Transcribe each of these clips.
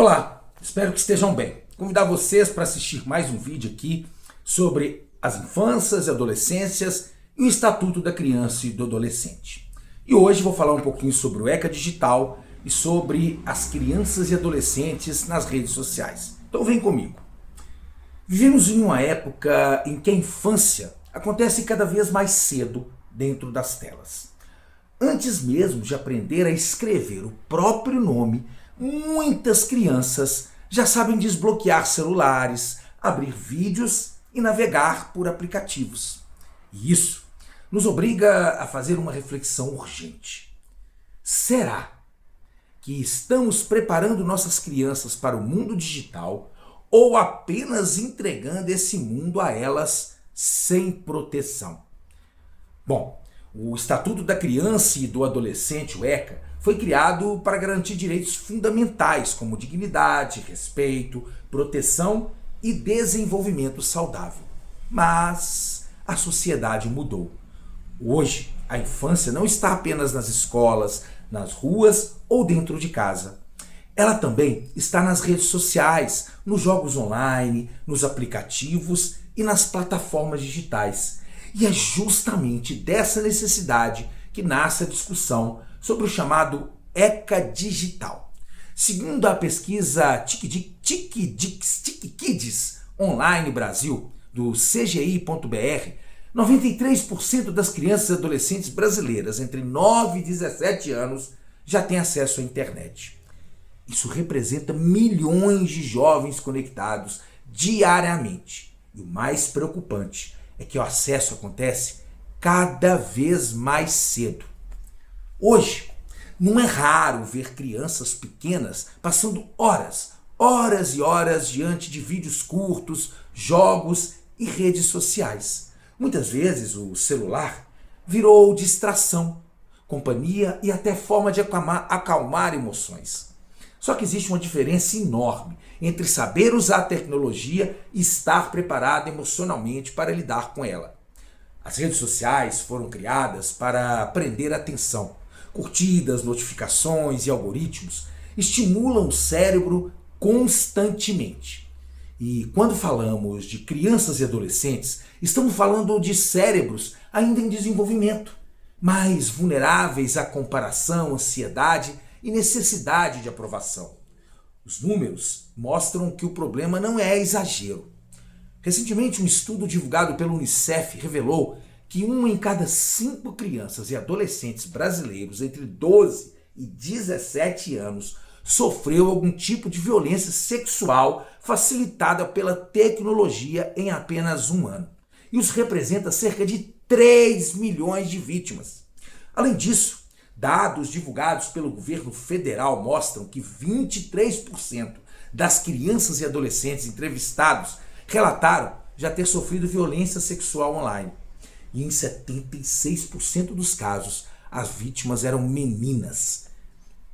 Olá, espero que estejam bem. Convidar vocês para assistir mais um vídeo aqui sobre as infâncias e adolescências e o Estatuto da Criança e do Adolescente. E hoje vou falar um pouquinho sobre o ECA Digital e sobre as crianças e adolescentes nas redes sociais. Então vem comigo. Vivemos em uma época em que a infância acontece cada vez mais cedo dentro das telas. Antes mesmo de aprender a escrever o próprio nome, muitas crianças já sabem desbloquear celulares, abrir vídeos e navegar por aplicativos. E isso nos obriga a fazer uma reflexão urgente. Será que estamos preparando nossas crianças para o mundo digital ou apenas entregando esse mundo a elas sem proteção? Bom, o Estatuto da Criança e do Adolescente, o ECA, foi criado para garantir direitos fundamentais como dignidade, respeito, proteção e desenvolvimento saudável. Mas a sociedade mudou. Hoje, a infância não está apenas nas escolas, nas ruas ou dentro de casa. Ela também está nas redes sociais, nos jogos online, nos aplicativos e nas plataformas digitais. E é justamente dessa necessidade que nasce a discussão sobre o chamado ECA Digital. Segundo a pesquisa TIC-Kids Online Brasil, do CGI.br, 93% das crianças e adolescentes brasileiras entre 9 e 17 anos já têm acesso à internet. Isso representa milhões de jovens conectados diariamente. E o mais preocupante é que o acesso acontece cada vez mais cedo. Hoje, não é raro ver crianças pequenas passando horas e horas diante de vídeos curtos, jogos e redes sociais. Muitas vezes o celular virou distração, companhia e até forma de acalmar emoções. Só que existe uma diferença enorme entre saber usar a tecnologia e estar preparado emocionalmente para lidar com ela. As redes sociais foram criadas para prender a atenção. Curtidas, notificações e algoritmos estimulam o cérebro constantemente. E quando falamos de crianças e adolescentes, estamos falando de cérebros ainda em desenvolvimento, mais vulneráveis à comparação, ansiedade e necessidade de aprovação. Os números mostram que o problema não é exagero. Recentemente, um estudo divulgado pelo Unicef revelou que 1 em cada 5 crianças e adolescentes brasileiros entre 12 e 17 anos sofreu algum tipo de violência sexual facilitada pela tecnologia em apenas um ano. E os representa cerca de 3 milhões de vítimas. Além disso, dados divulgados pelo governo federal mostram que 23% das crianças e adolescentes entrevistados relataram já ter sofrido violência sexual online. E em 76% dos casos, as vítimas eram meninas.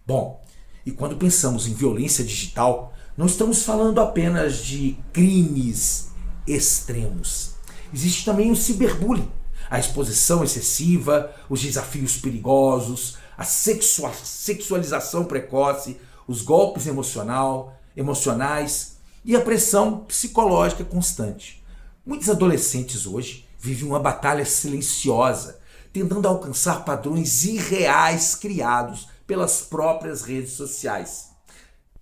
Bom, e quando pensamos em violência digital, não estamos falando apenas de crimes extremos. Existe também o ciberbullying, a exposição excessiva, os desafios perigosos, a sexualização precoce, os golpes emocionais e a pressão psicológica constante. Muitos adolescentes hoje vivem uma batalha silenciosa, tentando alcançar padrões irreais criados pelas próprias redes sociais.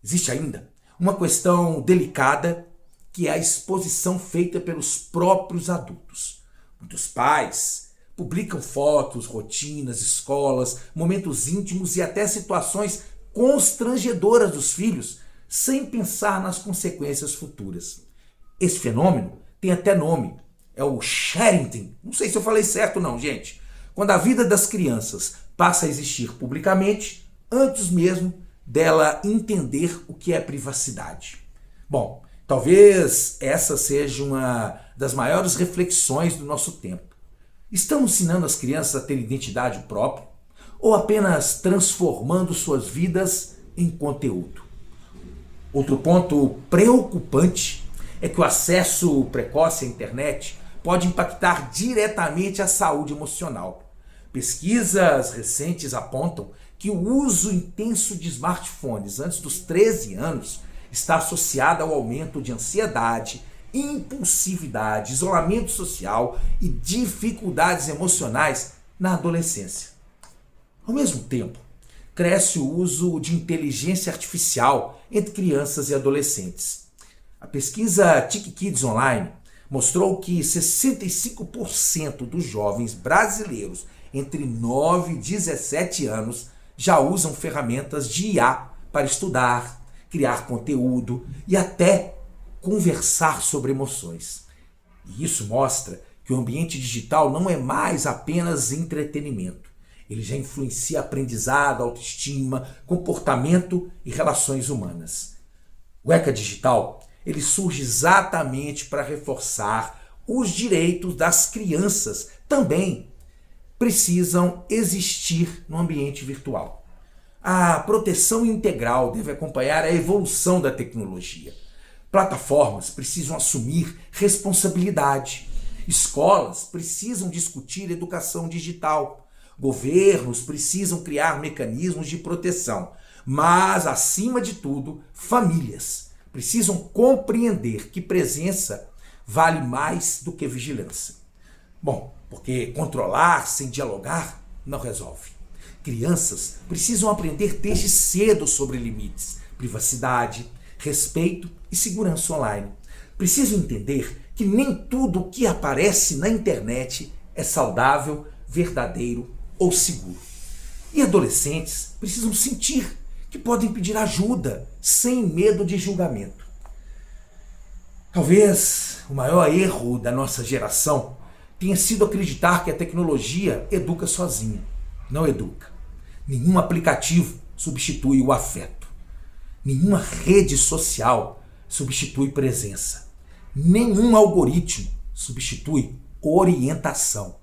Existe ainda uma questão delicada, que é a exposição feita pelos próprios adultos. Muitos pais publicam fotos, rotinas, escolas, momentos íntimos e até situações constrangedoras dos filhos, sem pensar nas consequências futuras. Esse fenômeno tem até nome, é o sharing. Não sei se eu falei certo não, gente. Quando a vida das crianças passa a existir publicamente, antes mesmo dela entender o que é privacidade. Bom, talvez essa seja uma das maiores reflexões do nosso tempo. Estamos ensinando as crianças a ter identidade própria ou apenas transformando suas vidas em conteúdo? Outro ponto preocupante é que o acesso precoce à internet pode impactar diretamente a saúde emocional. Pesquisas recentes apontam que o uso intenso de smartphones antes dos 13 anos está associada ao aumento de ansiedade, impulsividade, isolamento social e dificuldades emocionais na adolescência. Ao mesmo tempo, cresce o uso de inteligência artificial entre crianças e adolescentes. A pesquisa TIC-Kids Online mostrou que 65% dos jovens brasileiros entre 9 e 17 anos já usam ferramentas de IA para estudar, criar conteúdo e até conversar sobre emoções. E isso mostra que o ambiente digital não é mais apenas entretenimento. Ele já influencia aprendizado, autoestima, comportamento e relações humanas. O ECA Digital, ele surge exatamente para reforçar os direitos das crianças também precisam existir no ambiente virtual. A proteção integral deve acompanhar a evolução da tecnologia. Plataformas precisam assumir responsabilidade. Escolas precisam discutir educação digital. Governos precisam criar mecanismos de proteção. Mas, acima de tudo, famílias precisam compreender que presença vale mais do que vigilância. Bom, porque controlar sem dialogar não resolve. Crianças precisam aprender desde cedo sobre limites, privacidade, respeito e segurança online. Precisam entender que nem tudo o que aparece na internet é saudável, verdadeiro ou seguro. E adolescentes precisam sentir que podem pedir ajuda sem medo de julgamento. Talvez o maior erro da nossa geração tenha sido acreditar que a tecnologia educa sozinha. Não educa. Nenhum aplicativo substitui o afeto. Nenhuma rede social substitui presença. Nenhum algoritmo substitui orientação.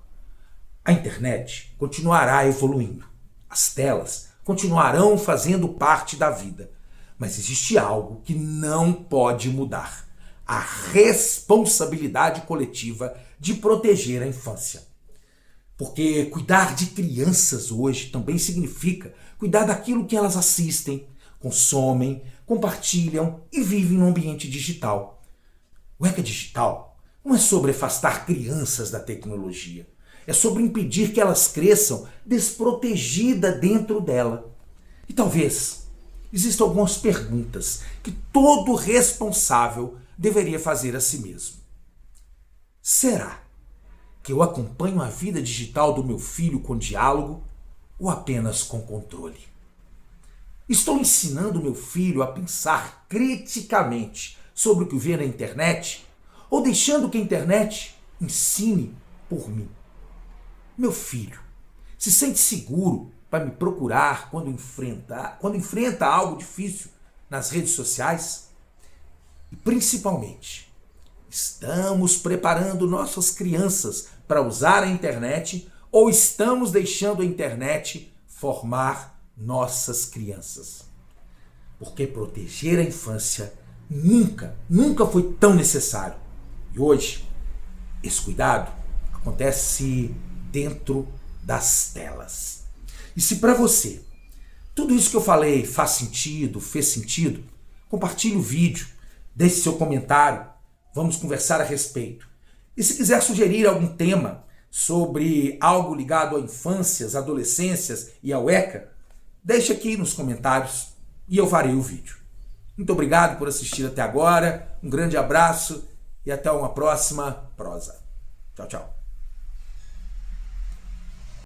A internet continuará evoluindo. As telas continuarão fazendo parte da vida. Mas existe algo que não pode mudar: a responsabilidade coletiva de proteger a infância. Porque cuidar de crianças hoje também significa cuidar daquilo que elas assistem, consomem, compartilham e vivem no ambiente digital. O ECA Digital não é sobre afastar crianças da tecnologia. É sobre impedir que elas cresçam desprotegidas dentro dela. E talvez existam algumas perguntas que todo responsável deveria fazer a si mesmo. Será que eu acompanho a vida digital do meu filho com diálogo ou apenas com controle? Estou ensinando meu filho a pensar criticamente sobre o que vê na internet ou deixando que a internet ensine por mim? Meu filho se sente seguro para me procurar quando enfrenta algo difícil nas redes sociais? E principalmente, estamos preparando nossas crianças para usar a internet ou estamos deixando a internet formar nossas crianças? Porque proteger a infância nunca foi tão necessário. E hoje, esse cuidado acontece dentro das telas. E se para você tudo isso que eu falei fez sentido, compartilhe o vídeo, deixe seu comentário, vamos conversar a respeito. E se quiser sugerir algum tema sobre algo ligado a infâncias, adolescências e ao ECA, deixe aqui nos comentários e eu farei o vídeo. Muito obrigado por assistir até agora, um grande abraço e até uma próxima prosa. Tchau, tchau.